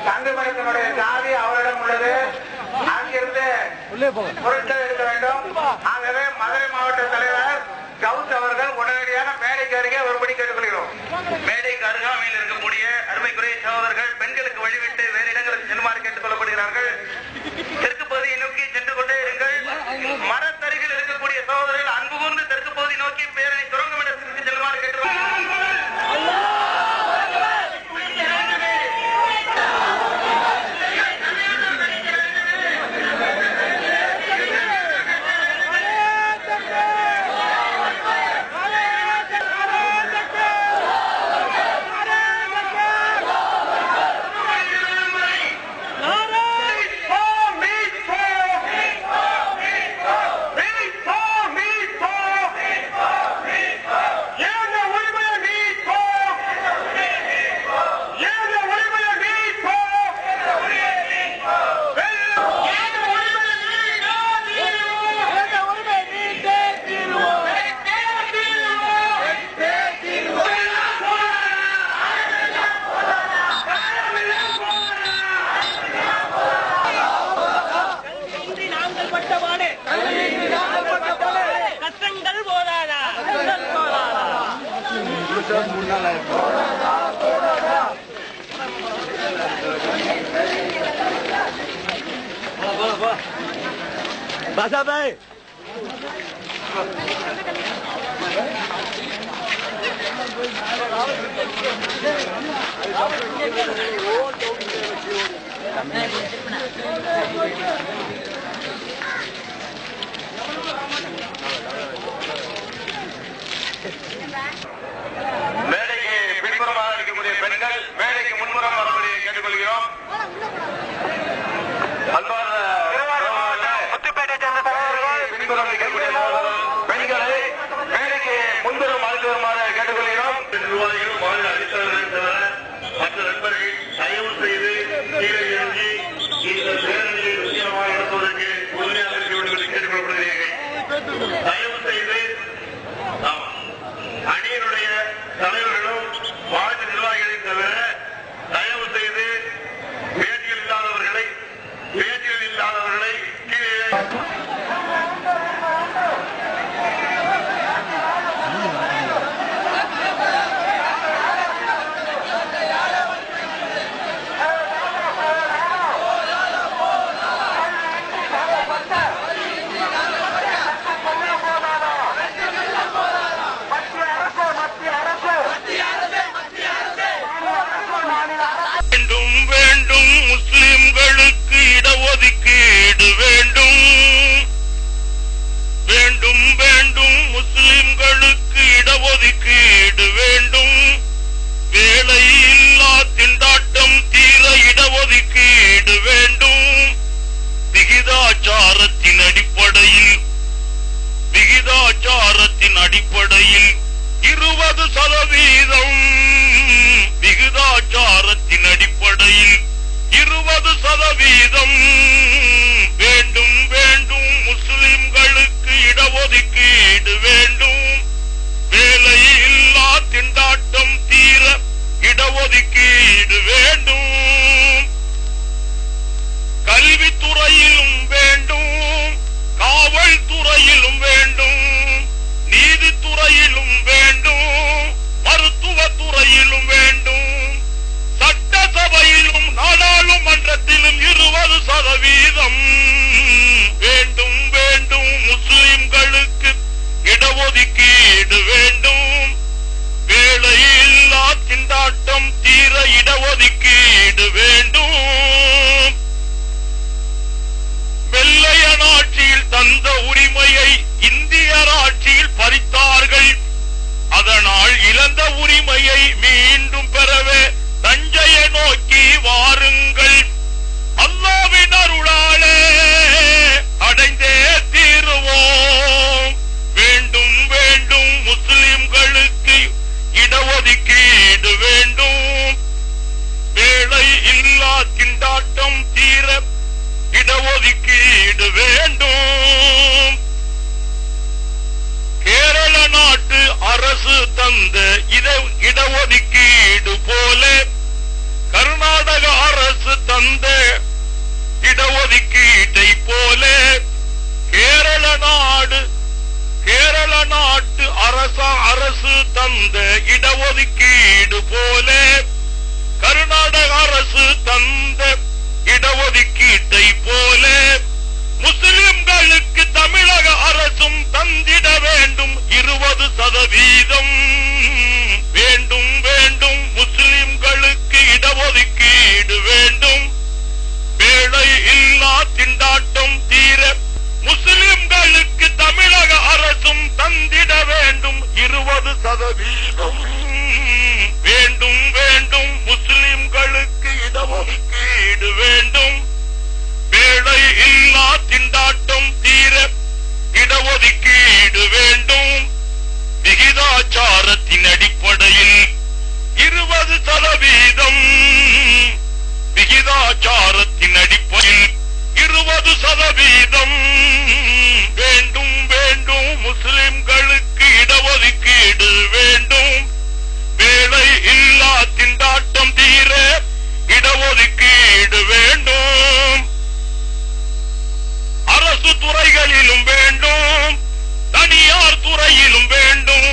தங்குமிடத்தினுடைய சாவி அவரிடம் உள்ளது. அங்கிருந்து பொருட்கள் எடுக்க வேண்டும். ஆகவே மதுரை மாவட்ட தலைவர் கவுஸ் அவர்கள் உடனடியாக மேடைக்கு அருகே ஒருபடி கேட்டுக்கொள்கிறோம். மேடைக்கு அருகாமையில் இருக்கக்கூடிய அருமைக்குரிய சகோதரர்கள் பெண்களுக்கு வழிவிட்டு வேறு இடங்களுக்கு செல்லுமாறு கேட்டுக் கொள்ளப்படுகிறார்கள். தெற்கு பகுதியை நோக்கி சென்று கொண்டே இருங்கள். மரத்தருகில் இருக்கக்கூடிய சகோதரர்கள் அன்பு கூர்ந்து தெற்கு பகுதி நோக்கி பேரணி தொடங்கும் இடத்திற்கு செல்லுமாறு கேட்டுக்கொள்கிறார்கள். Basa bhai மேடைக்கு பின்புறமாக இருக்கக்கூடிய பெண்கள் மேடைக்கு முன்புறம் வரும்படி கேட்டுக்கொள்கிறோம். பெண்களை மேடைக்கு முன்புறம் அழைத்து வருமாறு கேட்டுக்கொள்கிறோம். நிர்வாகிகள் மாநில அடித்தவர்கள் தவிர மற்ற நண்பர்கள் தயவு செய்து கீழே இறங்கி இந்த பேரணியை நிச்சயமாக நடத்துவதற்கு உறுதியாக இருக்க வேண்டும் என்று கேட்டுக்கொள்ளப்படுகிறீர்கள். தயவு செய்து அணியினுடைய தலைவர்களும் மாநில நிர்வாகிகளையும் தவிர தயவு செய்து பேட்டியில் இல்லாதவர்களை கீழே விகிதாச்சாரத்தின் அடிப்படையில் 20% விகிதாச்சாரத்தின் அடிப்படையில் 20% வேண்டும் வேண்டும் முஸ்லிம்களுக்கு இடஒதுக்கீடு வேண்டும். வேலையில்லா திண்டாட்டம் தீர இடஒதுக்கீடு வேண்டும். கல்வித்துறையிலும் வேண்டும், காவல்துறையிலும் வேண்டும், நீதித்துறையிலும் வேண்டும், மருத்துவத்துறையிலும் வேண்டும், சட்டசபையிலும் நாடாளுமன்றத்திலும் 20% வேண்டும் வேண்டும் முஸ்லிம்களுக்கு இடஒதுக்கீடு வேண்டும். வேலையில்லா திண்டாட்டம் தீர இடஒதுக்கீடு வேண்டும். வெள்ளையன் ஆட்சியில் தந்த உரிமையை இந்தியர் ஆட்சியில் பறித்தார்கள். அதனால் இழந்த உரிமையை மீண்டும் பெறவே தஞ்சையை நோக்கி வாருங்கள். அல்லாஹ்வின் அருளாலே அடைந்தே தீருவோம். வேண்டும் வேண்டும் முஸ்லிம்களுக்கு இடஒதுக்கீடு வேண்டும். வேலை இல்லா திண்டாட்டம் தீர இடஒதுக்கீடு வேண்டும். கேரள நாட்டு அரசு தந்த இடஒதுக்கீடு போல கருணா கர்நாடக அரசு தந்த இடஒதுக்கீட்டை போல கேரள நாட்டு அரசு தந்த இடஒதுக்கீடு போல கர்நாடக அரசு தந்த இடஒதுக்கீட்டை போல முஸ்லிம்களுக்கு தமிழக அரசும் தந்திட வேண்டும் 20% வேண்டும் வேண்டும். முஸ்லிம்களுக்கு இடஒதுக்கீடு வேண்டும். வேலை இல்லா திண்டாட்டம் தீர முஸ்லிம்களுக்கு தமிழக அரசும் தந்திட வேண்டும் 20% வேண்டும் வேண்டும். முஸ்லிம்களுக்கு இடஒதுக்கீடு வேண்டும். வேலை இல்லா திண்டாட்டம் தீர இடஒதுக்கீடு வேண்டும். விகிதாச்சாரத்தின் அடிப்படையில் 20% விகிதாச்சாரத்தின் அடிப்படையில் 20% வேண்டும் வேண்டும். முஸ்லிம்களுக்கு இடஒதுக்கீடு வேண்டும். வேலை இல்லா திண்டாட்டம் தீர இடஒதுக்கீடு வேண்டும். அரசு துறைகளிலும் வேண்டும். தனியார் துறையிலும் வேண்டும்.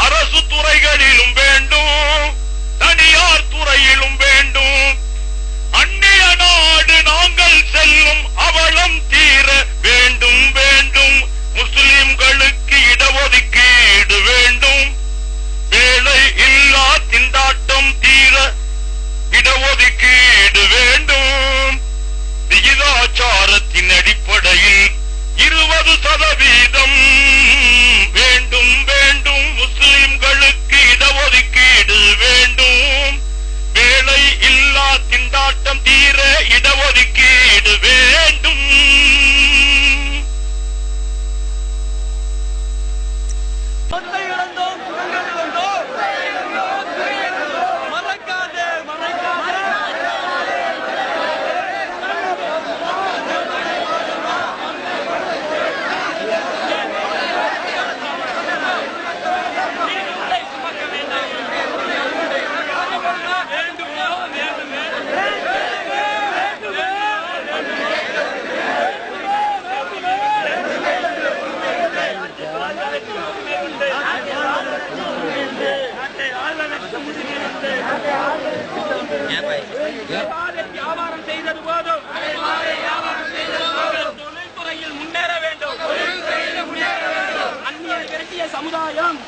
அரசு துறைகளிலும் வேண்டும். தனியார் துறையிலும் வேண்டும். அந்நிய நாடு நாங்கள் செல்லும் அவலம் தீர வேண்டும் வேண்டும். முஸ்லிம்களுக்கு இடஒதுக்கீடு வேண்டும். வேலை இல்லா திண்டாட்டம் தீர இடஒதுக்கீடு வேண்டும். விகிதாச்சாரத்தின் அடிப்படையில் 20% வேண்டும் வேண்டும். முஸ்லிம்களுக்கு இடஒதுக்கீடு வேண்டும். வேலை இல்லா திண்டாட்டம் தீர இடஒதுக்கீடு வேண்டும். வியாபாரம் செய்தது போதும் தொழில்துறையில் முன்னேற வேண்டும். அந்நிய விரட்டிய சமுதாயம்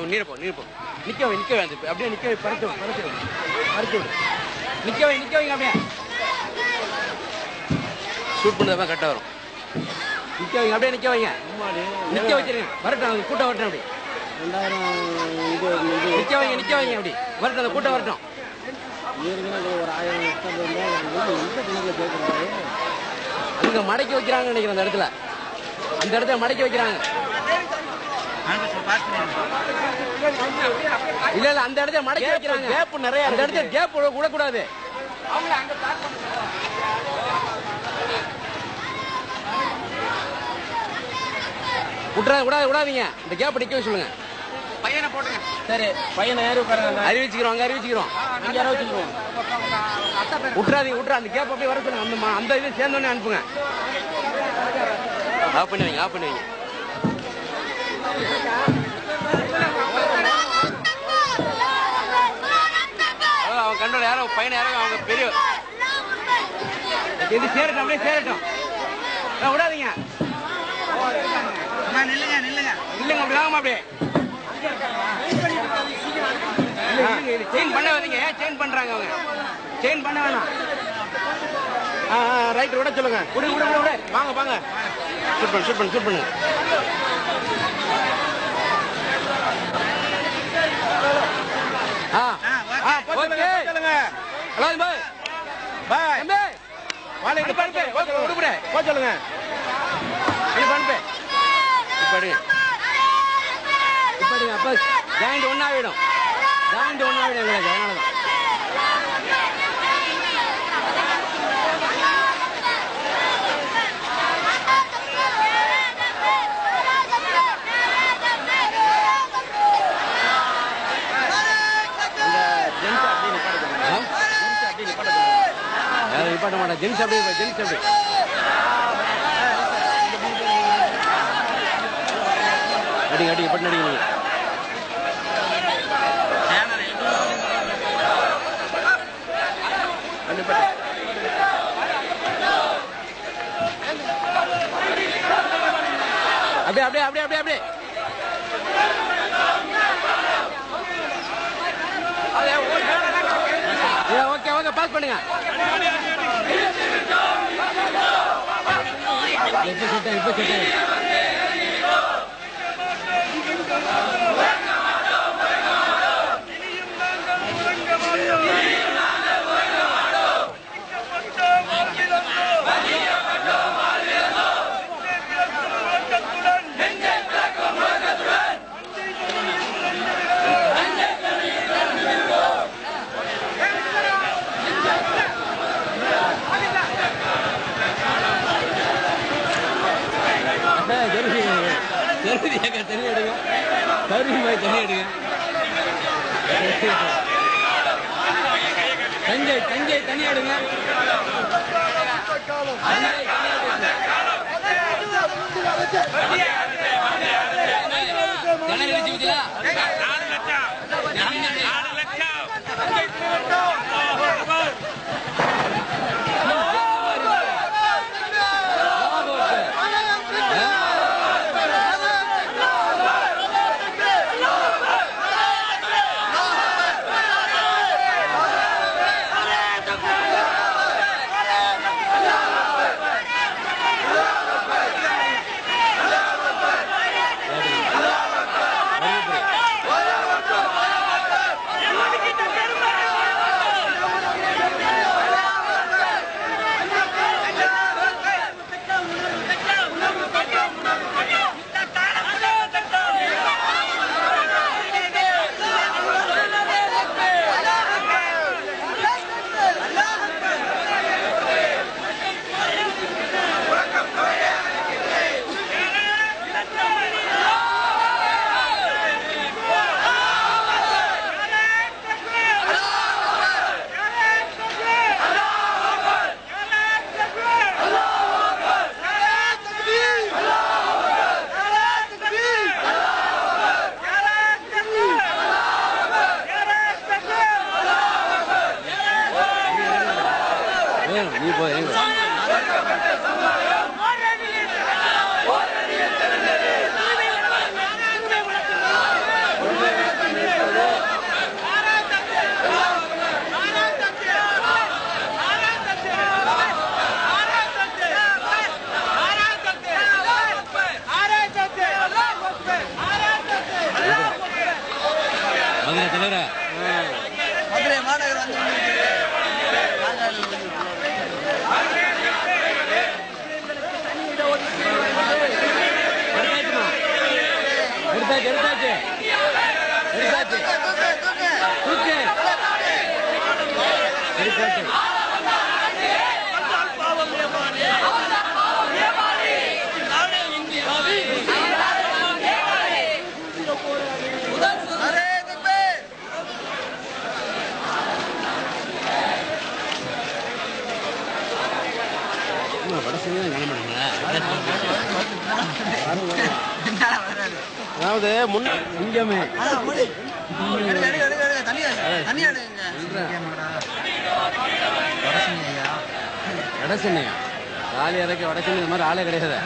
நீர் போ நிக்க வை அப்படியே நிக்க வை பறிச்சு விடு நிக்க வைங்க அப்படியே ஷூட் பண்ணதான் கரெக்டாக வரும் நிக்க வைங்க அப்படியே நிக்க வச்சிருங்க வரட்டும் கூட்டம் வரட்டும் அப்படி நிக்க வைங்க அப்படி வரட்டும் அந்த கூட்டம் வரட்டும் அங்க மடக்கி வைக்கிறாங்க நினைக்கிறேன் அந்த இடத்துல மடக்கி வைக்கிறாங்க இல்ல அந்த இடத்துல மடக்கி வைக்கிறாங்க கேப் நிறைய அந்த இடத்துல கேப் விடக்கூடாது விடாதீங்க இந்த கேப் நிக்க சொல்லுங்க பையனை போட்டுங்க சரி பையனை ஏறி உட்காருங்க அறிவிச்சுக்கிறோம் விட்டுறாதீங்க அந்த கேப் அப்படியே வர சொல்லுங்க அந்த இது சேர்ந்தோடனே அனுப்புங்க ஆஃப் பண்ணுவீங்க அவன் கண்டோட யாரும் பையனை யாரும் அவங்க பெரிய இது சேரட்டும் அப்படியே சேரட்டும் விடாதீங்க நில்லுங்க அப்படி வாங்கம்மா அப்படியே செயின் பண்ண வரீங்க செயின் பண்றாங்க அவங்க செயின் பண்ண வேணாம் ரைட் விட சொல்லுங்க விடு வாங்க ஷூட் பண்ணு சொல்லுங்க சொல்லுங்க அப்ப ஜாயிண்ட் ஒன்னாவிடும் எங்களுக்கு அதனாலதான் நிப்பாட்ட மாட்டேன் ஜென்ஸ் அப்படியே அடிங்க பட்டு அடிங்க அப்படியே ஓகே பாஸ் பண்ணுங்க இப்ப தண்ணி எடுங்க தஞ்சை தண்ணி எடுங்க நீ போய் அதாவது முன்னமே வடசென்னையா காலி இறக்கி வடசென்னை இந்த மாதிரி ஆளே கிடையாது.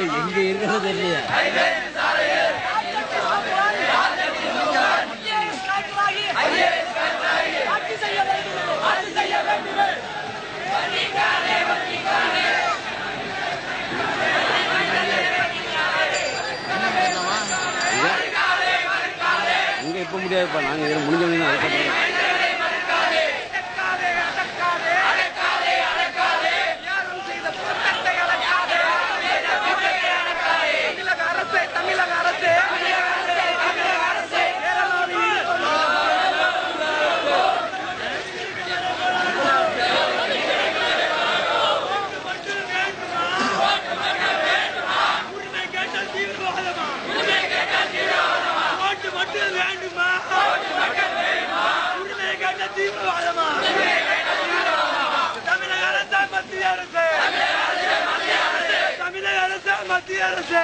எங்க இருக்கிறது இல்லையா? இங்க இப்ப முடியாதுப்பா, நாங்க முடிஞ்சவங்க மத்திய அரசு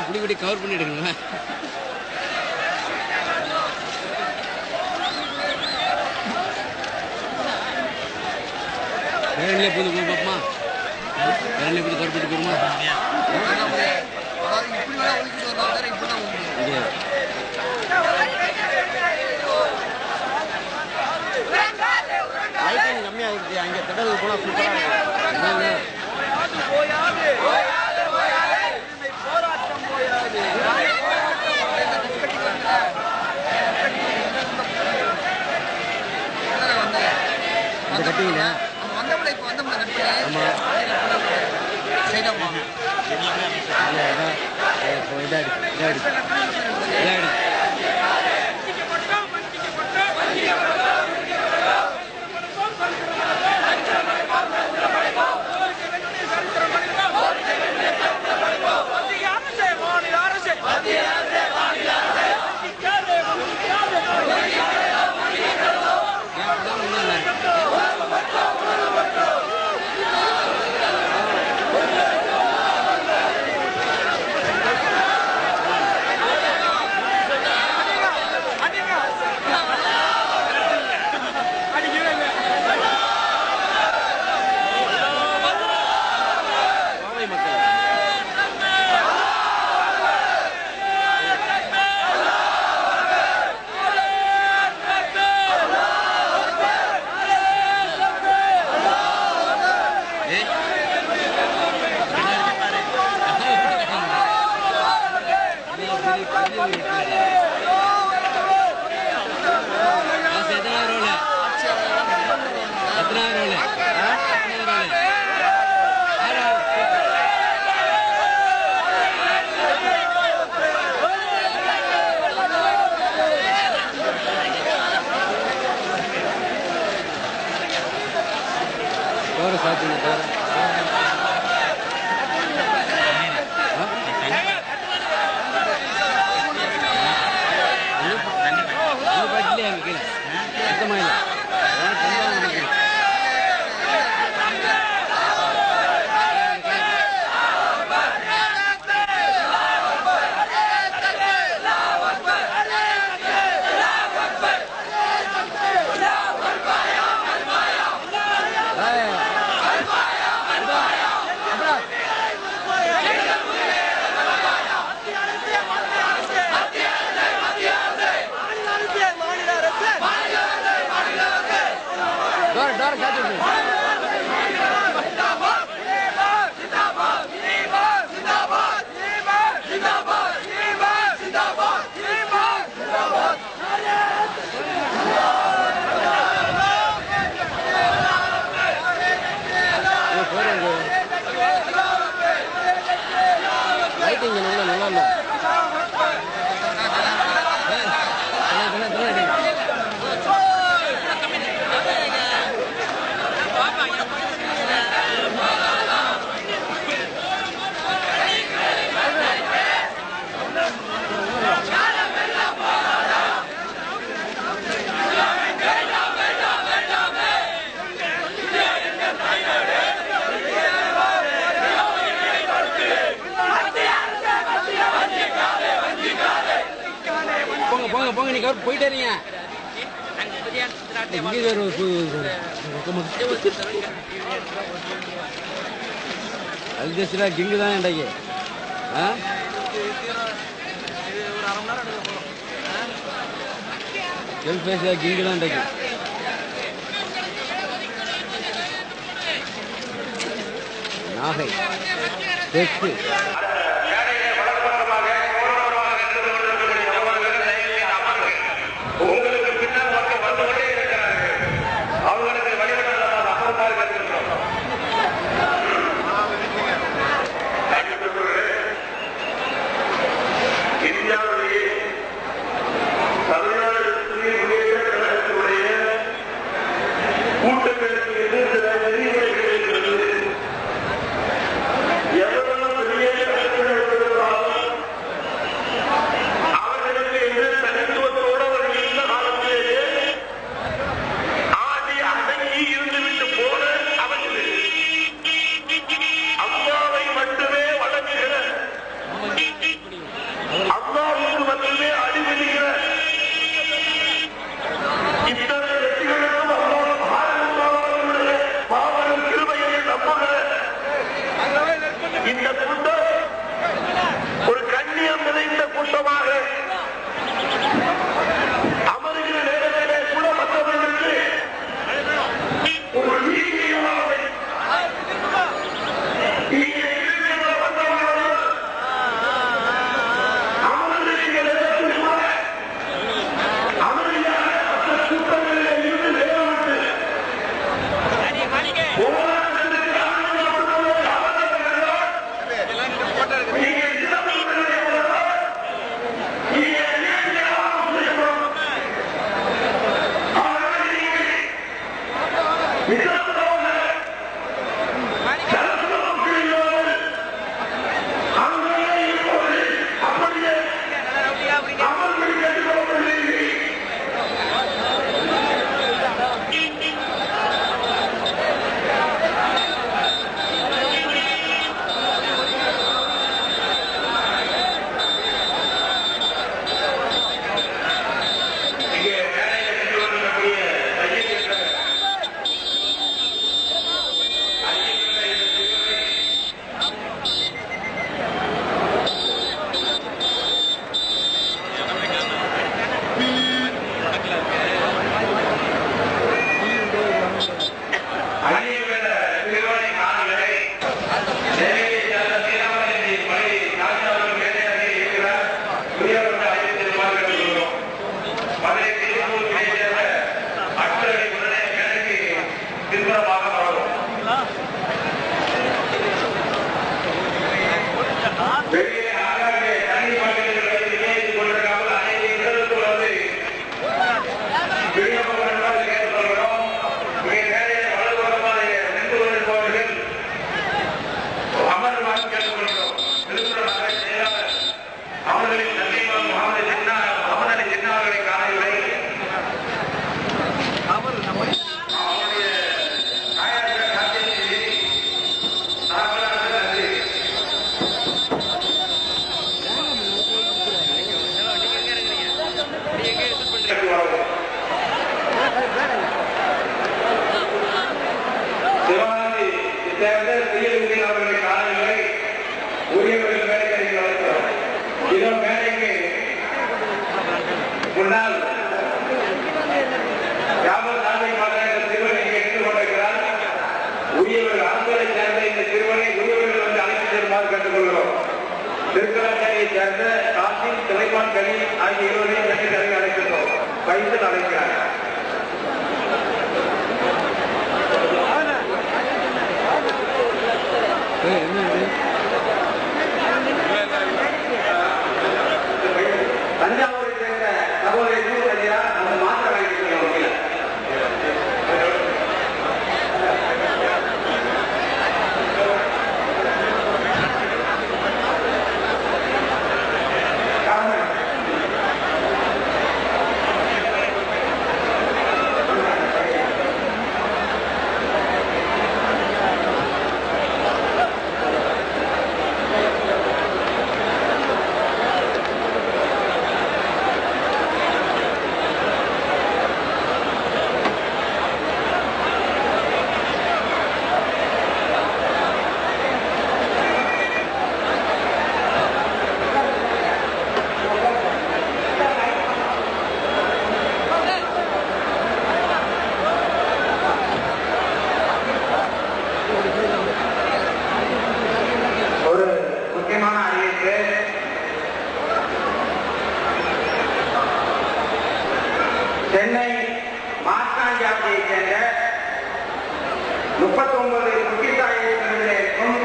புலிக்குட்டி கவர் பண்ணிடுங்க. வேறே போது பாப்பமா, வேறே போது கவர் பண்ணி போருமா. லைட்டிங் கம்மியாகிடுச்சு, அங்கே திடல் போனால் சூப்பராக கட்டிங்க. டோரை சாத்துங்க டோரை. இல்லையா அங்கே கீழே சுத்தமாக இல்லை. போங்க நீங்க போயிட்டே இருங்க. அல்ஜஸ்ரா கிங்கு தான் இன்றைக்கு. செல்ஃபேஸா கிங்கு தான் இன்றைக்கு. நாகை தெற்கு உங்களுக்கு பின்னால் வந்து கொண்டே இருக்கிறார்கள். அவர்களுக்கு வழிபட அமர்ந்தால் இருக்கின்றோம். இந்தியாவுடைய தமிழ்நாடு முன்னேற்ற கழகத்தினுடைய கூட்டங்களுக்கு எதிர்த்து நெறிமுறைகள் இருக்கிறது. எவ்வளவு பெரிய கருத்துக்கள் அவர்களுக்கு என்று தனித்துவத்தோடு அவர்கள் இந்த காலத்திலேயே ஆடி அடங்கி இருந்துவிட்டு போன அவர்கள் அல்லாவை மட்டுமே வழங்குகிற, அல்லாவுக்கு மட்டுமே அடிபடுகிற இத்தனை வெற்றிகளுக்கும் அல்லாஹ் காமராஞ்சாவடியை சேர்ந்த 39 முக்கியத்தாயை இருக்கும்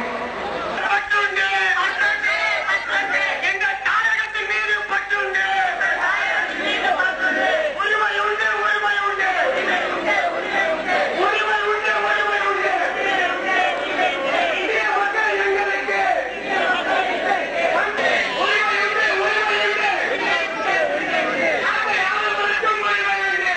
எங்கள் தாயகத்தின் மீது பற்றுண்டு. உரிமை உண்டு, உரிமை உண்டு, உரிமை உண்டு, உரிமை உண்டு. இந்திய மக்கள் எங்களுக்கு உரிமை உண்டு, உரிமை உண்டு. நாங்கள் யாவருக்கும் உரிமை உண்டு.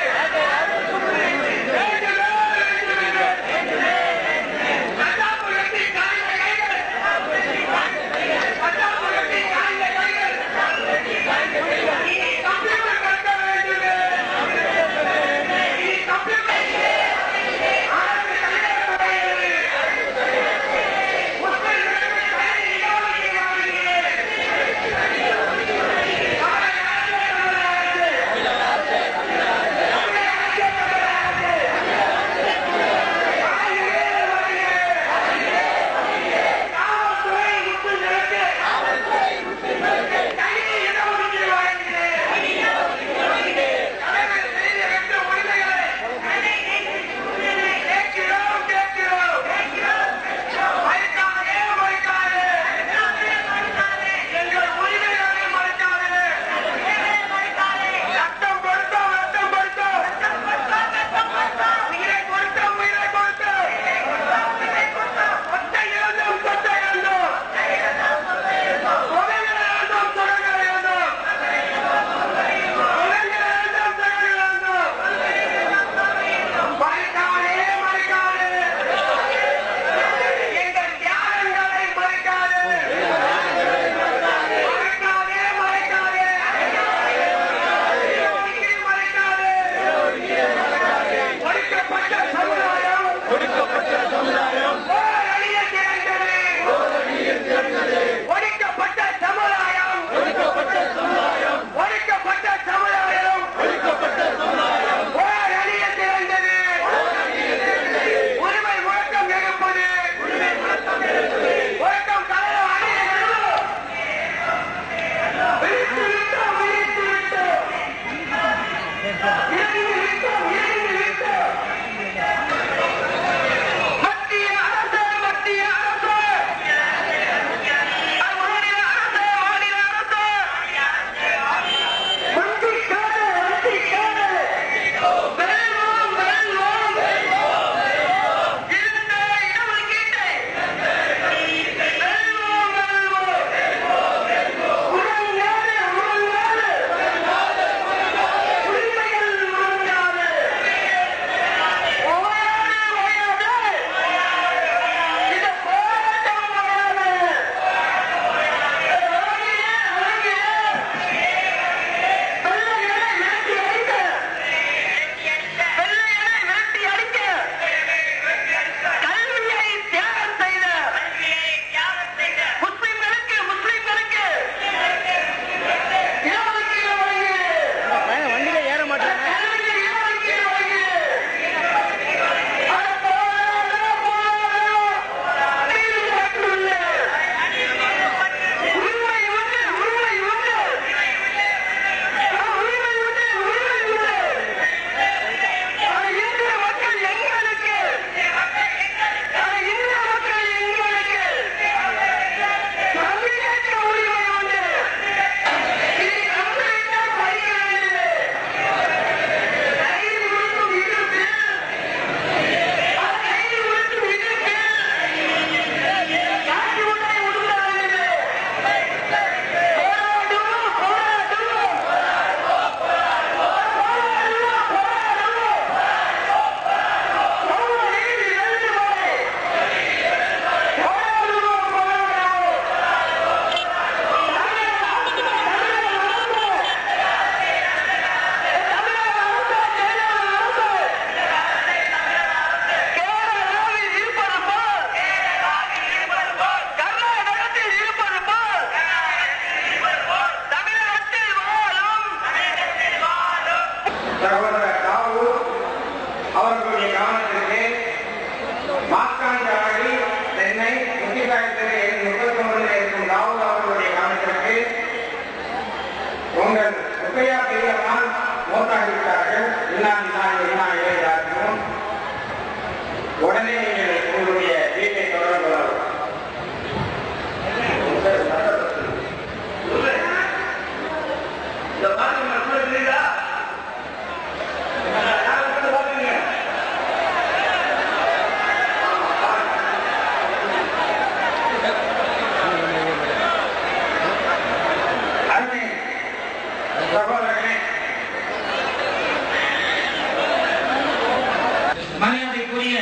மரியாதைக்குரிய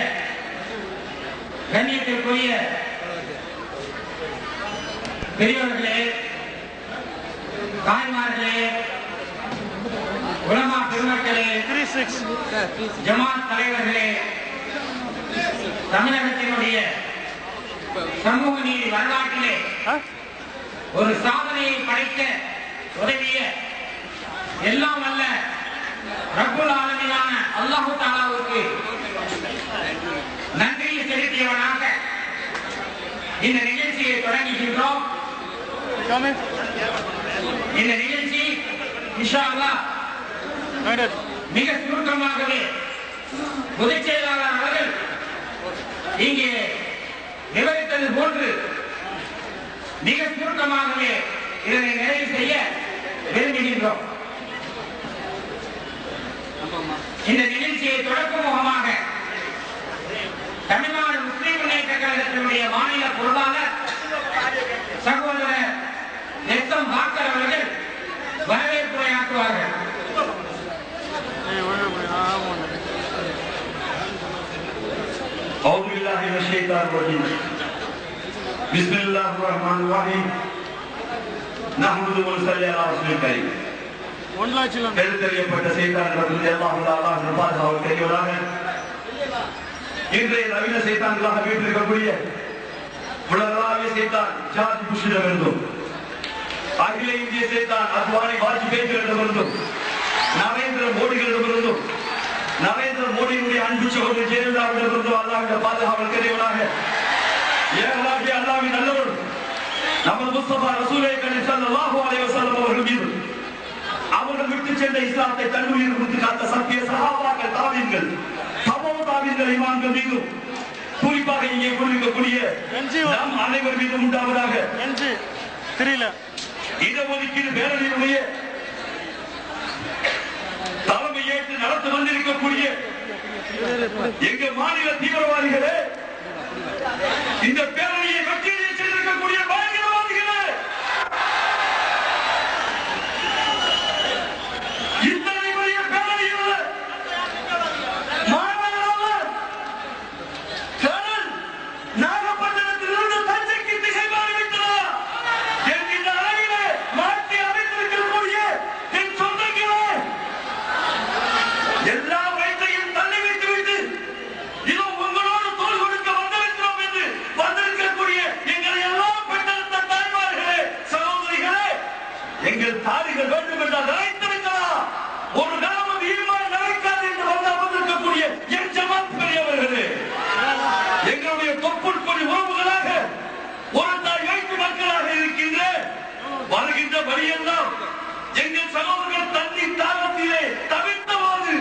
கண்ணியத்திற்குரிய பெரியவர்களே, தாய்மார்களே, உலமா பெருமக்களே, ஜமாத் தலைவர்களே, தமிழகத்தினுடைய சமூக நீதி வரலாற்றிலே ஒரு சாதனையை படைக்க உதவிய எல்லாம் அல்ல ரப்புல் ஆலமீனான அல்லாஹ் தஆலாவுக்கு நன்றியை செலுத்தியவனாக இந்த நிகழ்ச்சியை தொடங்குகின்றோம். இந்த நிகழ்ச்சி இன்ஷா அல்லாஹ் மிக சுருக்கமாகவே பொதுச் செயலாளர் அவர்கள் இங்கே விவரித்தது போன்று மிக சுருக்கமாகவே இதனை நிறைவு செய்ய விரும்புகின்றோம். இந்த நிகழ்ச்சியை தொடக்கும் முகமாக தமிழ்நாடு முஸ்லிம் முன்னேற்ற கழகத்தினுடைய மாநில பொருளாளர் சகோதரர் எஸ்எம் பாக்கர் அவர்கள் வரவேற்புரையாற்றுவார்கள். أعوذ بالله من الشيطان الرجيم بسم الله الرحمن الرحيم نحمد ونصلي على رسول الكريم எழுத்தறியப்பட்ட சைத்தான்களிலிருந்து அல்லாஹ் பாதுகாவல் தெரிவதாக இன்றைய நவீன சைத்தான்களாக வீட்டிருக்கக்கூடிய உலகளாவிய சைத்தான் ஜார்ஜ் புஷ்ஷிடமிருந்தும் அகில இந்திய சைத்தான் அத்வானி வாஜ்பேயிடமிருந்தும் நரேந்திர மோடிகளிடமிருந்தும் நரேந்திர மோடியினுடைய அன்பு சகோதரி ஜெயலலிதாவிடமிருந்தும் அல்லாஹ்வின் பாதுகாவல் தெரிவதாக ஏகலாகிய அல்லாஹ்வின் நல்லவர் நமது முஸ்தபா ரசூலை கரீம் ஸல்லல்லாஹு அலைஹி வஸல்லம் அவர்கள் மீது அவர்கள் விட்டு சென்ற இஸ்லாத்தை தன்னுயிர் கொடுத்து காத்த சத்திய சஹாபாக்கள் தாபீன்கள் தாபீன்கள் இமாம்கள் மீதும் குறிப்பாக இங்கே கூறியிருக்கக்கூடிய நம் அனைவர் மீதும் உண்டாவதாக தெரியல இடஒதுக்கீடு பேரணியினுடைய தலைமை ஏற்று நடத்த வந்திருக்கக்கூடிய எங்க மாநில தீவிரவாதிகளே, இந்த பேரணியை வெற்றியை சென்றிருக்கக்கூடிய பயங்கரவாதிகளே, இத்தனை பெரிய பேரணியில் மாணவர்கள் கடல் நாகப்பட்டினத்திலிருந்து தஞ்சைக்கு திசை மாறிவிட்டனர் என்கின்ற அளவிலே மாற்றி அமைத்திருக்கக்கூடிய என் சொந்தங்களே, எல்லா வயதையும் தள்ளி வைத்துவிட்டு இதோ உங்களோடு தோல் கொடுக்க வந்திருக்கிறோம் என்று வந்திருக்கக்கூடிய எங்களை எல்லாம் பெற்றெடுத்த தாய்மார்களே, சகோதரிகளே, எங்கள் தாரிகள் வேண்டும் என்றால் நினைத்திருக்கலாம். ஒரு கிராமம் ஈமான் நினைக்காது என்று வந்து அமர்ந்திருக்கக்கூடிய என் ஜமாத் பெரியவர்களே, எங்களுடைய தொப்புள் கொடி உறவுகளாக ஒரு தாய் வைத்து மக்களாக இருக்கின்ற வருகின்ற வழியெல்லாம் எங்கள் சகோதரர்கள் தண்ணி தாகத்திலே தவித்த போது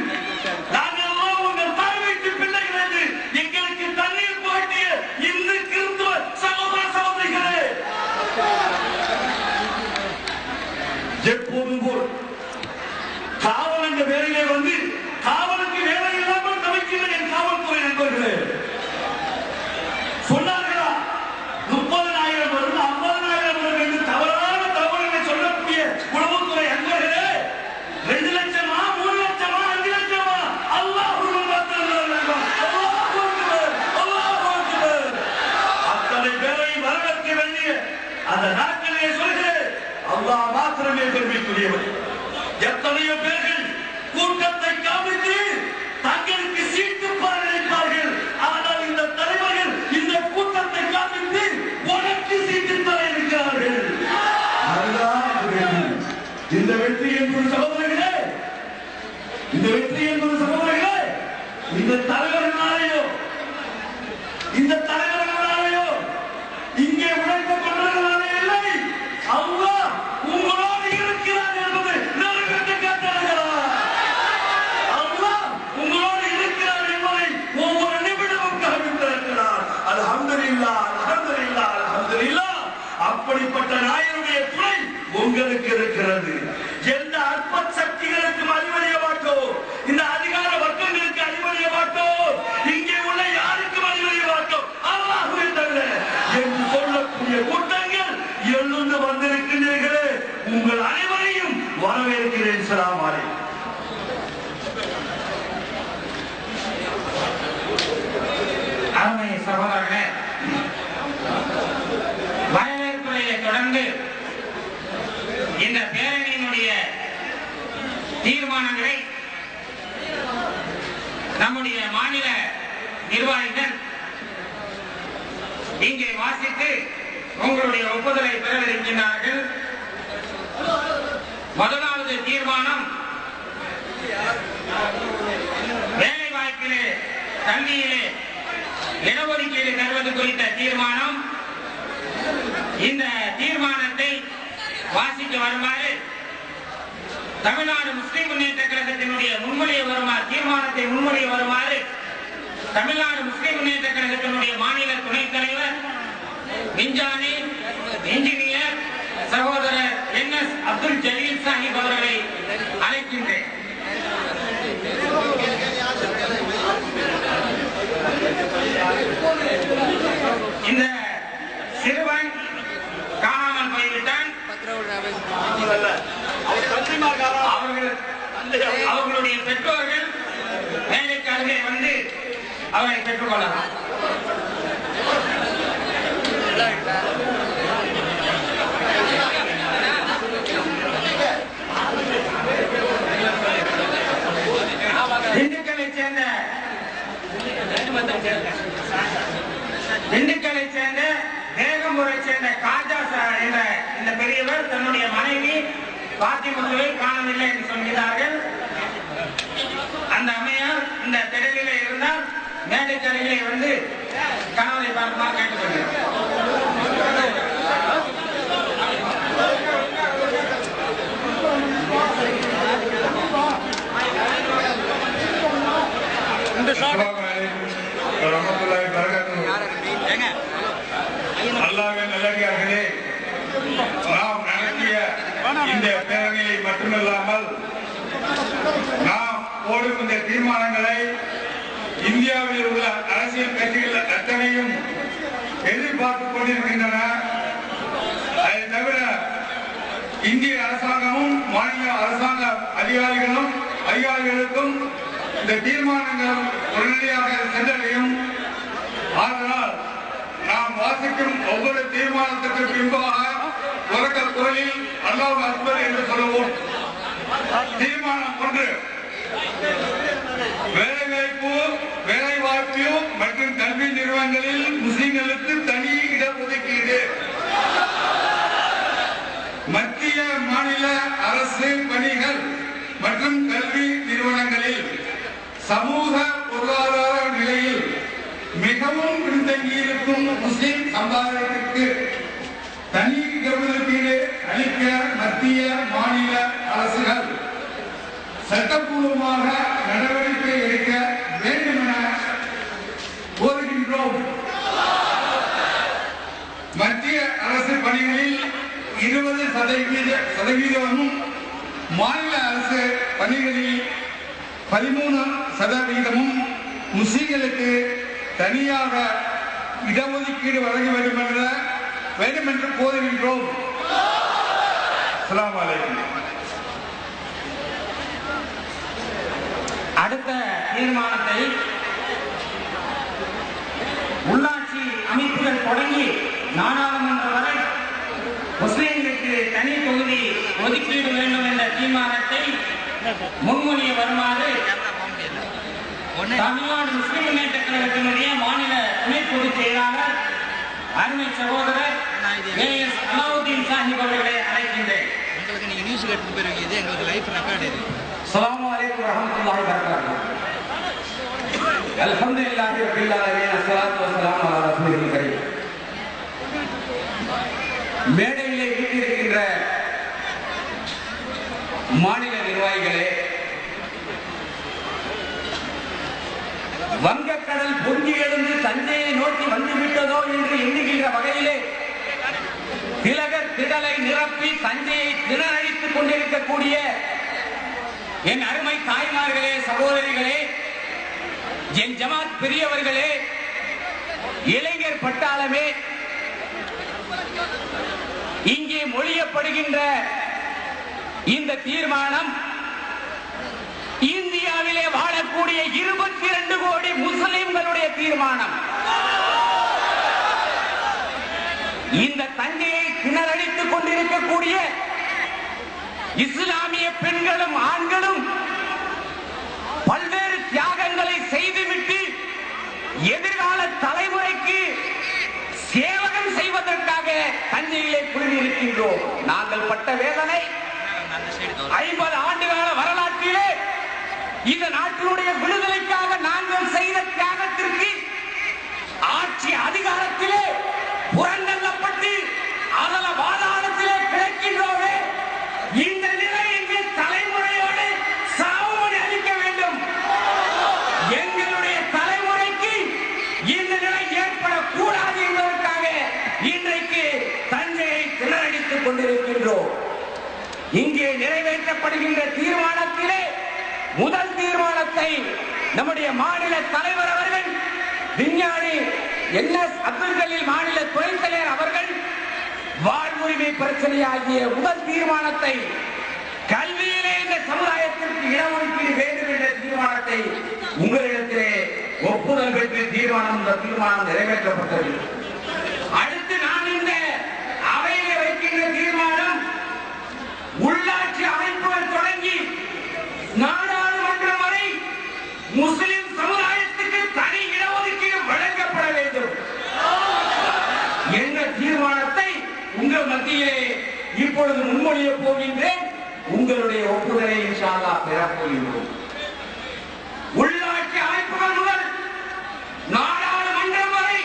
நாங்கள் எல்லாம் உங்கள் தாய் வைத்து பிள்ளைகள் என்று எங்களுக்கு தண்ணீர் போட்டிய இந்து கிறிஸ்துவ சகோதர சகோதரிகளே, எப்போதும் போல் காவல் என்ற வேலையிலே வந்து காவலுக்கு வேலை இல்லாமல் தவிக்கின்ற என் காவல்துறை நண்பர்களே, சொன்னார்களா 30,000 வரும் 50,000 வரும் என்று தவறான தகவல்களை சொல்லக்கூடிய உளவுத்துறை அன்பர்களே, 2 லட்சமா 3 லட்சமா 5 லட்சமா அல்லாஹ் அத்தனை பேரை வரவேற்க வேண்டிய அந்த நாட்களிலே சொல்கிறேன், அல்லாஹ் மாத்திரமே பெருமைக்குரியவர். எத்தனையோ பேர்கள் கூட்டத்தை காமித்து தங்களுக்கு சீட்டு பெற நினைப்பார்கள். ஆனால் இந்த தலைவர்கள் இந்த கூட்டத்தை காமித்து உனக்கு சீட்டு தர இருக்கிறார்கள். இந்த வெற்றி என்பது சகோதரர்களே, இந்த வெற்றி என்பது சகோதரர்களே, இந்த தலைவர்களாலேயோ இங்கே உழைத்துக் கொண்டவர்களாலே இல்லை, அல்லாஹ் உங்களோடு இருக்கிறார் என்பது நிறைவேற்ற காட்டுகிறார். அல்லாஹ் உங்களோடு இருக்கிறார் என்பதை ஒவ்வொரு நிமிடமும் காண்பித்திருக்கிறார். அல்ஹம்துலில்லாஹ், அல்ஹம்துலில்லாஹ், அல்ஹம்துலில்லாஹ். அப்படிப்பட்ட நாயனுடைய துணை உங்களுக்கு இருக்கிறது. எந்த அற்ப சக்திகளுக்கும் அடிபணிய மாட்டோம், இந்த அதிகார வர்க்கங்களுக்கு அடிபணிய மாட்டோம், இங்கே உள்ள யாருக்கும் அடிபணிய மாட்டோம். நம்முடைய மாநில நிர்வாகிகள் இங்கே வாசித்து உங்களுடைய ஒப்புதலை பெறவிருக்கின்றார்கள். முதலாவது தீர்மானம் வேலை வாய்ப்பிலே கல்வியிலே இடஒதுக்கீடு தருவது குறித்த தீர்மானம். இந்த தீர்மானத்தை வாசிக்க வருமாறு தமிழ்நாடு முஸ்லிம் முன்னேற்ற கழகத்தினுடைய தீர்மானத்தை முன்மொழிய வருமாறு தமிழ்நாடு முஸ்லிம் முன்னேற்ற கழகத்தினுடைய மாநில துணைத் தலைவர் விஞ்ஞானி இன்ஜினியர் சகோதரர் NS அப்துல் ஜலீல் சாஹிப் அவர்களை அழைக்கின்றேன். இந்த சிறுவன் காணாமல் போய்விட்டான். அவர்களுடைய பெற்றோர்கள் வேலைக்கு அருகே வந்து அவரை பெற்றுக் கொள்ளலாம். திண்டுக்கலை சேர்ந்த தேகம்பூரை சேர்ந்த காஜா என்ற இந்த பெரியவர் தன்னுடைய மனைவி பாத்திமுத்துவை காணவில்லை என்று சொல்கிறார்கள். அந்த அம்மையார் இந்த திடலிலே இருந்தால் மேடைக்கரையிலே வந்து கணவரை பார்க்குமாறு கேட்டுக்கொள்கிறார். அல்லாஹ்வின் நல்லடியார்களே, நாம் நடத்திய இந்த பேரணியை மட்டுமல்லாமல் நாம் போடும் இந்த தீர்மானங்களை இந்தியாவில் உள்ள அரசியல் கட்சிகள் அத்தனையும் எதிர்பார்த்துக் கொண்டிருக்கின்றன. அதை தவிர இந்திய அரசாங்கமும் மாநில அரசாங்க அதிகாரிகளுக்கும் இந்த தீர்மானங்கள் உடனடியாக சென்றடையும். ஆனால் நாம் வாசிக்கும் ஒவ்வொரு தீர்மானத்திற்கு பின்பாக உரக்க குரலில் அல்லாஹ் அக்பர் என்று சொல்லுவோம். தீர்மானம் 1, வேலைவாய்ப்பு மற்றும் கல்வி நிறுவனங்களில் முஸ்லிம்களுக்கு தனி இடஒதுக்கீடு. மத்திய மாநில அரசு பணிகள் மற்றும் கல்வி நிறுவனங்களில் சமூக பொருளாதார நிலையில் மிகவும் பின்தங்கியிருக்கும் முஸ்லிம் சமுதாயத்திற்கு தனி இடஒதுக்கீடு அளிக்க மத்திய மாநில அரசுகள் சட்டப்பூர்வமாக நடவடிக்கை எடுக்க வேண்டும் என கோருகின்றோம். மத்திய அரசு பணிகளில் 20% மாநில அரசு பணிகளில் 13% முஸ்லிம்களுக்கு தனியாக இடஒதுக்கீடு வழங்க வேண்டும் என்று கோருகின்றோம். அஸ்ஸலாமு அலைக்கும். அடுத்த தீர்மானத்தை உள்ளாட்சி அமைப்புகள் தொடங்கி நாடாளுமன்றம் வரை முஸ்லிம்களுக்கு தனி தொகுதி ஒதுக்கீடு வேண்டும் என்ற தீர்மானத்தை முன்மொழிய வருமாறு தமிழ்நாடு முஸ்லிம் முன்னேற்ற கழகத்தினுடைய மாநில துணை பொதுச் செயலாளர் அருமை சகோதரர் AS அலாவுதீன் சாஹிப் அவர்களை அழைக்கின்றேன். உங்களுக்கு நீங்க நியூஸ் எடுத்து போயிருக்கீங்க, இது எங்களுக்கு லைஃப் ரெக்கார்ட் இது. அஸ்ஸலாமு அலைக்கும் வரஹ்மத்துல்லாஹி வபரகாத்துஹு. அல்ஹம்துலில்லாஹி ரப்பில் ஆலமீன், அஸ்ஸலாத்து வஸ்ஸலாமு அலா ரசூலில் கரீம். மேடையிலே வீட்டிருக்கின்ற மாநில நிர்வாகிகளே, வங்கக்கடல் பொங்கி எழுந்து தஞ்சையை நோக்கி வந்துவிட்டதோ என்று எண்ணுகின்ற வகையிலே திலகர் திடலை நிரப்பி தஞ்சையை திணறடித்துக் கொண்டிருக்கக்கூடிய என் அருமை தாய்மார்களே, சகோதரிகளே, என் ஜமாத் பெரியவர்களே, இளைஞர் பட்டாளமே, இங்கே மொழியப்படுகின்ற இந்த தீர்மானம் இந்தியாவிலே வாழக்கூடிய 22 கோடி முஸ்லிம்களுடைய தீர்மானம். இந்த தஞ்சையை திணறடித்துக் கொண்டிருக்கக்கூடிய இஸ்லாமிய பெண்களும் ஆண்களும் பல்வேறு தியாகங்களை சேவகம் செய்வதற்காக தஞ்சையிலே குழுமியிருக்கின்றோம். நாங்கள் பட்ட வேதனை 50 ஆண்டுகால வரலாற்றிலே இந்த நாட்டினுடைய விடுதலைக்காக நாங்கள் செய்த தியாகத்திற்கு ஆட்சி அதிகாரத்திலே புறந்தள்ளப்பட்டு அதல வாதாடத்திலே கிடக்கின்றோமே. இந்த நிலை எங்கள் தலைமுறையோடு சாவுமணி அளிக்க வேண்டும். எங்களுடைய தலைமுறைக்கு இந்த நிலை ஏற்படக்கூடாது என்பதற்காக இன்றைக்கு தஞ்சையை திணறடித்துக் கொண்டிருக்கின்றோம். இங்கே நிறைவேற்றப்படுகின்ற தீர்மானத்திலே முதல் தீர்மானத்தை நம்முடைய மாநில தலைவர் அவர்கள், விஞ்ஞானி NS அப்துல் கலீம் மாநில துணைத் தலைவர் அவர்கள் வாழ்வுரிமை பிரச்சனை ஆகிய முதல் தீர்மானத்தை, கல்வியிலே இந்த சமுதாயத்திற்கு இடஒதுக்கீடு வேண்டும் என்ற தீர்மானத்தை உங்களிடத்திலே ஒப்புதல் பெற்று தீர்மானம் நிறைவேற்றப்பட்டது. அடுத்து நான் இந்த அவையிலே வைக்கின்ற தீர்மானம் உள்ளாட்சி அமைப்புகள் தொடங்கி நாடாளுமன்றம் வரை முஸ்லிம் சமுதாயத்துக்கு தனி இடஒதுக்கீடு வழங்கப்பட வேண்டும் என்ற தீர்மானத்தை உங்கள் மத்தியிலே இப்பொழுது முன்மொழிய போகின்றேன். உங்களுடைய ஒப்புதலை இன்ஷா அல்லாஹ் பெறப் போகின்றோம். உள்ளாட்சி அமைப்புகள் முதல் நாடாளுமன்றம் வரை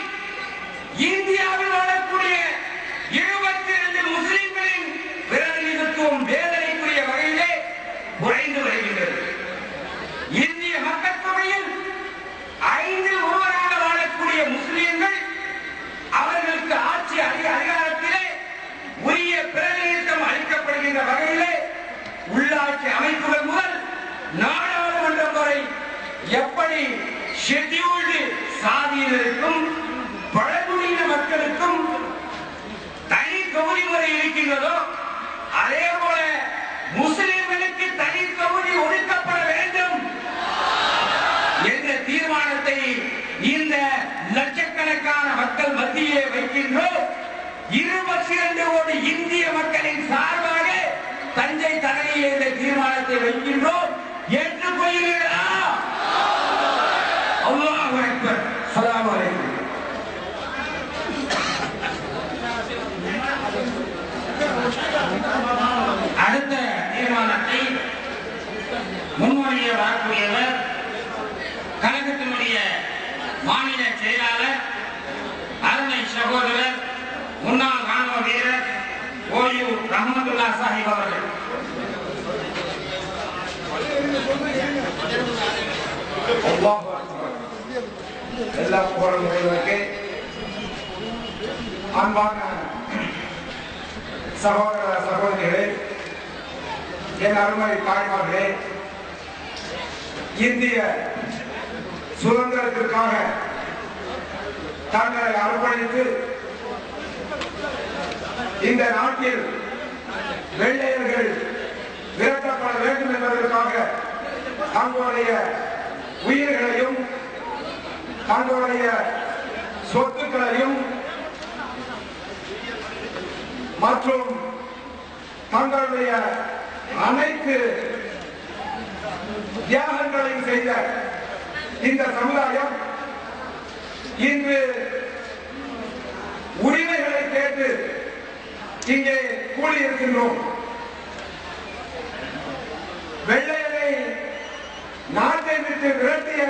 இந்தியாவில் வாழக்கூடிய 72 முஸ்லிம்களின் பிரதிநிதித்துவம் வேதனைக்குரிய வகையிலே குறைந்து வருகின்றது. இந்திய மக்கள் தொகையில் 5 ஒருவராக வாழக்கூடிய முஸ்லிம்கள் அவர்களுக்கு ஆட்சி அதிகாரத்திலே உரிய பிரதிநிதித்துவம் அளிக்கப்படுகின்ற வகையிலே உள்ளாட்சி அமைப்புகள் முதல் நாடாளுமன்றம் வரை எப்படி ஷெட்யூல்டு சாதியினருக்கும் பழங்குடியின மக்களுக்கும் தனி தொகுதி முறை இருக்கின்றதோ அதே போல முஸ்லிம்களுக்கு தனி தொகுதி ஒதுக்கப்பட வேண்டும் என்ற தீர்மானத்தை இந்த லட்சக்கணக்கான மக்கள் மத்தியிலே வைக்கின்றோம். 22 கோடி இந்திய மக்களின் சார்பாக தஞ்சை தலைமையில் இந்த தீர்மானத்தை வைக்கின்றோம். ஏற்றுக்கொள்கிறீர்களா? அல்லாஹு அக்பர். ஸலாம் அலைக்கும். அடுத்த தீர்மானத்தை முன்மொழிய வரக்கூடியவர் கழகத்தினுடைய மாநில செயலாளர், அருமை சகோதரர், முன்னாள் ராணுவ வீரர் ஓய்வு ரஹ்மத்துல்லா சாஹிப் அவர்கள். எல்லா போராட்டங்களுக்கு அன்பான சகோதர சகோதரிகளே, என் அருமை தாய்மார்களே, இந்திய சுதந்திரத்திற்காக தங்களை அர்ப்பணித்து இந்த நாட்டில் வெள்ளையர்கள் விரட்டப்பட வேண்டும் என்பதற்காக தங்களுடைய உயிர்களையும் தங்களுடைய சொத்துக்களையும் மற்றும் தங்களுடைய அனைத்து தியாகங்களையும் செய்த இந்த சமுதாயம் இன்று உரிமைகளை கேட்டு இங்கே கூடியிருக்கின்றோம். வெள்ளையரை நாட்டை விட்டு விரட்டிய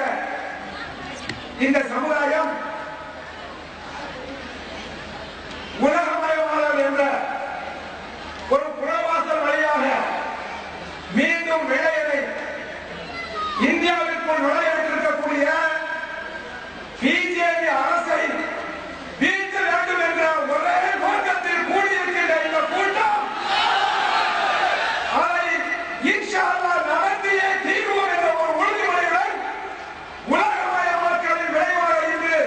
இந்த சமுதாயம் உலகமயமாளர் என்ற ஒரு புறவாசல் வழியாக மீண்டும் வெள்ளையரை இந்தியாவிற்குள் நுழையவிட்டிருக்கக்கூடிய பிஜேபி அரசை வீழ்த்த வேண்டும் என்ற ஒரே நோக்கத்தில் கூடியிருக்கின்ற இந்த கூட்டம் அதை இன்ஷா அல்லாஹ் நடத்தியே தீர்வோம் என்ற ஒரு உறுதிமொழியுடன் உலகமயமாக்கலின் விளைவாக இன்று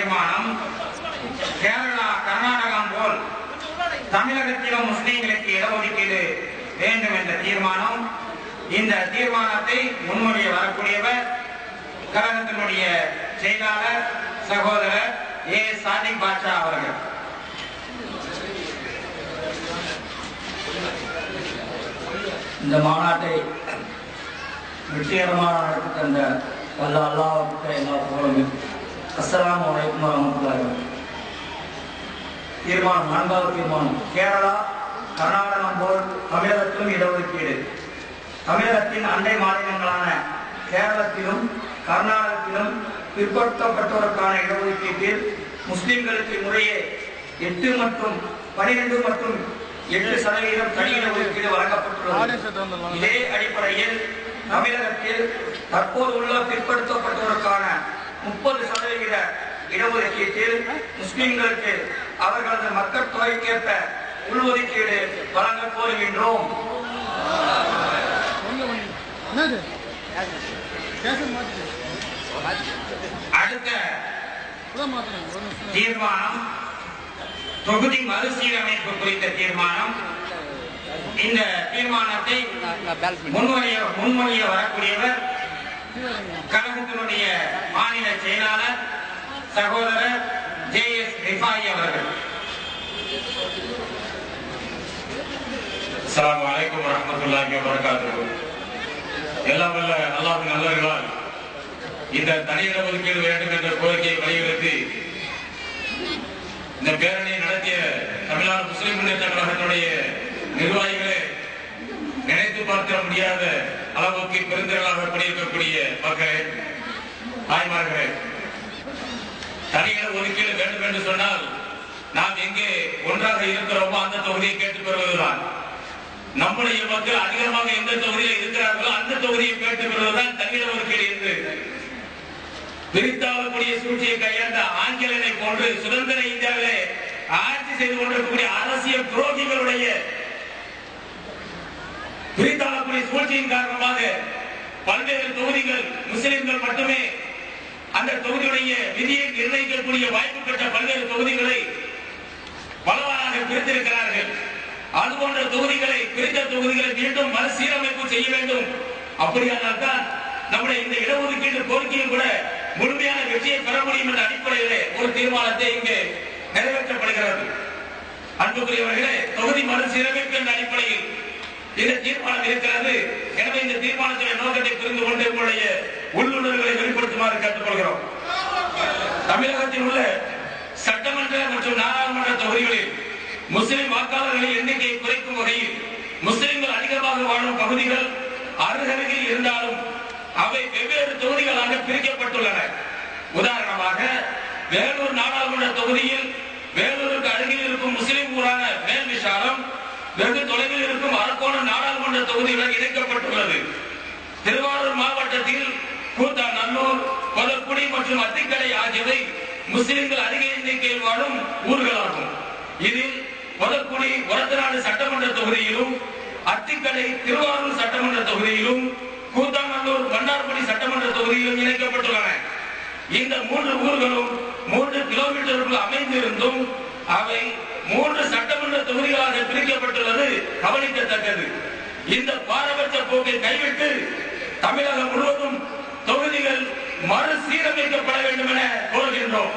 தீர்மானம் கேரளா, கர்நாடகம் போல் தமிழகத்திலும் முஸ்லிம்களுக்கு இடஒதுக்கீடு வேண்டும் என்ற தீர்மானம். இந்த தீர்மானத்தை முன்மொழிய வரக்கூடியவர் கழகத்தினுடைய செயலாளர் சகோதரர் ஏ சாதிக் பாட்சா அவர்கள். இந்த மாநாட்டை வெற்றிகரமாக நடத்தி தந்த அல்லாஹ்வுக்கு எல்லா புகழும். அஸ்ஸலாமு அலைக்கும் வரஹ்மத்துல்லாஹி வபரகாத்துஹு. தீர்மானம், 4வது தீர்மானம். கேரளா, கர்நாடகம் போல் தமிழகத்திலும் இடஒதுக்கீடு. தமிழகத்தின் அண்டை மாநிலங்களான கேரளத்திலும் கர்நாடகத்திலும் பிற்படுத்தப்பட்டோருக்கான இடஒதுக்கீட்டில் முஸ்லிம்களுக்கு முறையே 8 மற்றும் 12 மற்றும் 8% தனி இடஒதுக்கீடு வழங்கப்பட்டுள்ளது. இதே அடிப்படையில் தமிழகத்தில் தற்போது உள்ள பிற்படுத்தப்பட்டோருக்கான 30% இடஒதுக்கீட்டில் முஸ்லிம்களுக்கு அவர்களது மக்கள் தொகைக்கேற்ப உள்ஒதுக்கீடு வழங்க கோருகின்றோம். அடுத்த தீர்மானம் தொகுதி மறுசீரமைப்பு குறித்த தீர்மானம். இந்த தீர்மானத்தை முன்மொழிய வரக்கூடியவர் கழகத்தினுடைய மாநில செயலாளர் சகோதரர் JS ரிஃபாயி அவர்கள். அஸ்ஸலாமு அலைக்கும் வரஹ்மத்துல்லாஹி வபரகாத்துஹு. எல்லாம் வல்ல அல்லாஹ்வின் நல்லவர்களால் இந்த தனியிட ஒதுக்கீடு வேண்டும் என்ற கோரிக்கையை வலியுறுத்தி இந்த பேரணியை நடத்திய தமிழ்நாடு முஸ்லிம் முன்னேற்ற கழகத்தினுடைய நிர்வாகிகளே, நினைத்து பார்க்க முடியாத அளவுக்கு பெருந்திரளாக படிக்கக்கூடிய மக்களே, தாய்மார்களே, தனியிட ஒதுக்கீடு வேண்டும் என்று சொன்னால் நாம் எங்கே ஒன்றாக இருக்கிறோமோ அந்த தொகுதியை கேட்டுப் பெறுவதுதான். நம்முடைய மக்கள் அதிகமாக எந்த தொகுதியில் இருக்கிறார்களோ அந்த தொகுதியை கேட்டுப் பெறுவதுதான் தனியிட ஒதுக்கீடு என்று பிரித்தாளக்கூடிய சூழ்ச்சியை கையாண்ட ஆங்கிலனை போன்று சுதந்திர இந்தியாவிலே ஆட்சி செய்து கொண்டிருக்கக்கூடிய அரசியல் துரோகிகளுடைய பிரித்தாளக்கூடிய சூழ்ச்சியின் காரணமாக பல்வேறு தொகுதிகள் முஸ்லிம்கள் மட்டுமே அந்த தொகுதியுடைய விதியை நிர்ணயிக்கக்கூடிய வாய்ப்பு பெற்ற பல்வேறு தொகுதிகளை பலவாறாக பிரித்திருக்கிறார்கள். அதுபோன்ற தொகுதிகளை, பிரித்த தொகுதிகளை மீண்டும் மறுசீரமைப்பு செய்ய வேண்டும். அப்படியானால் தான் நம்முடைய இந்த இடஒதுக்கீடு கோரிக்கையும் கூட முழுமையான வெற்றியை பெற முடியும் என்ற அடிப்படையிலே ஒரு தீர்மானத்தை இங்கு நிறைவேற்றப்படுகிறது. அன்புக்குரியவர்களே, தொகுதி மறுசீரமைப்பு என்ற அடிப்படையில் இந்த தீர்மானம் இருக்கிறது. எனவே இந்த தீர்மானத்தின் நோக்கத்தை புரிந்து கொண்டு உங்களுடைய உள்ளுணர்வுகளை வெளிப்படுத்துமாறு கேட்டுக்கொள்கிறோம். தமிழகத்தில் உள்ள சட்டமன்ற மற்றும் நாடாளுமன்ற தொகுதிகளில் முஸ்லிம் வாக்காளர்களின் எண்ணிக்கையை குறைக்கும் வகையில் முஸ்லிம்கள் அதிகமாக வாழும் பகுதிகள் அருகருகில் இருந்தாலும் அவை வெவ்வேறு தொகுதிகளாக பிரிக்கப்பட்டுள்ளன. உதாரணமாக, வேலூர் நாடாளுமன்ற தொகுதியில் வேலூருக்கு அருகில் இருக்கும் முஸ்லிம் ஊரான மேல் விஷாலம் வெகு தொலைவில் இருக்கும் அரக்கோணம் நாடாளுமன்ற தொகுதியுடன் இணைக்கப்பட்டுள்ளது. திருவாரூர் மாவட்டத்தில் கூத்தாநல்லூர், கொதக்குடி மற்றும் அத்திக்கடை ஆகியவை முஸ்லிம்கள் அதிக எண்ணிக்கையில் வாழும் ஊர்களாகும். இதில் கொதக்குடி ஒரத்தநாடு சட்டமன்ற தொகுதியிலும், அத்திக்கடை திருவாரூர் சட்டமன்ற தொகுதியிலும், கூத்தாநல்லூர் மன்னார்குடி சட்டமன்ற தொகுதியிலும் இணைக்கப்பட்டுள்ளன. இந்த 3 ஊர்களும் 3 கிலோமீட்டருக்குள் அமைந்திருந்தும் அவை 3 சட்டமன்ற தொகுதிகளாக பிரிக்கப்பட்டுள்ளது கவனிக்கத்தக்கது. இந்த பாரபட்ச போக்கை கைவிட்டு தமிழகம் முழுவதும் தொகுதிகள் மறுசீரமைக்கப்பட வேண்டும் என கோருகின்றோம்.